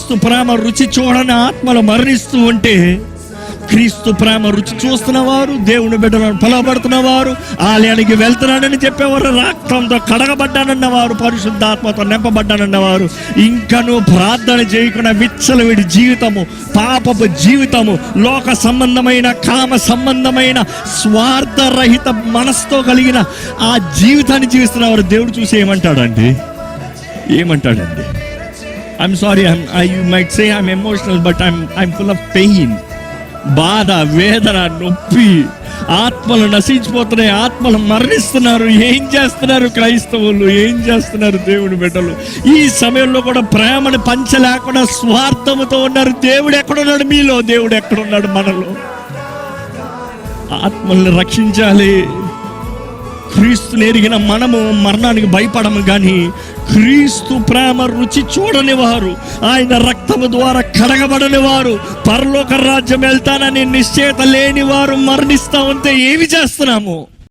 క్రీస్తు ప్రేమ రుచి చూడని ఆత్మలు మరణిస్తూ ఉంటే, క్రీస్తు ప్రేమ రుచి చూస్తున్నవారు, దేవుని బిడ్డలను పిలవబడుతున్నవారు, ఆలయానికి వెళ్తున్నానని చెప్పేవారు, రక్తంతో కడగబడ్డానన్నవారు, పరిశుద్ధాత్మతో నింపబడ్డానన్నవారు ఇంకనూ ప్రార్థన చేయకుండా విచ్చలవిడి జీవితము, పాపపు జీవితము, లోక సంబంధమైన, కామ సంబంధమైన, స్వార్థరహిత మనసుతో కలిగిన ఆ జీవితాన్ని జీవిస్తున్నవారు దేవుడు చూసి ఏమంటాడండి? I'm sorry, you might say I'm emotional, but I'm full of pain. బాధ, వేదన, నొప్పి, ఆత్మలు నశించిపోతున్నాయి, ఆత్మలు మరణిస్తున్నారు. ఏం చేస్తున్నారు క్రైస్తవులు? ఏం చేస్తున్నారు దేవుని బిడ్డలు? ఈ సమయంలో కూడా ప్రేమను పంచలేకుండా స్వార్థముతో ఉన్నారు. దేవుడు ఎక్కడున్నాడు మీలో? దేవుడు ఎక్కడున్నాడు మనలో? ఆత్మల్ని రక్షించాలి. క్రీస్తుని ఎరిగిన మనము మరణానికి భయపడము, కానీ క్రీస్తు ప్రేమ రుచి చూడని వారు, ఆయన రక్తము ద్వారా కడగబడని వారు, పరలోక రాజ్యం వెళ్తానని నిశ్చయత లేని వారు మరణిస్తా ఉంటే ఏమి చేస్తున్నాము?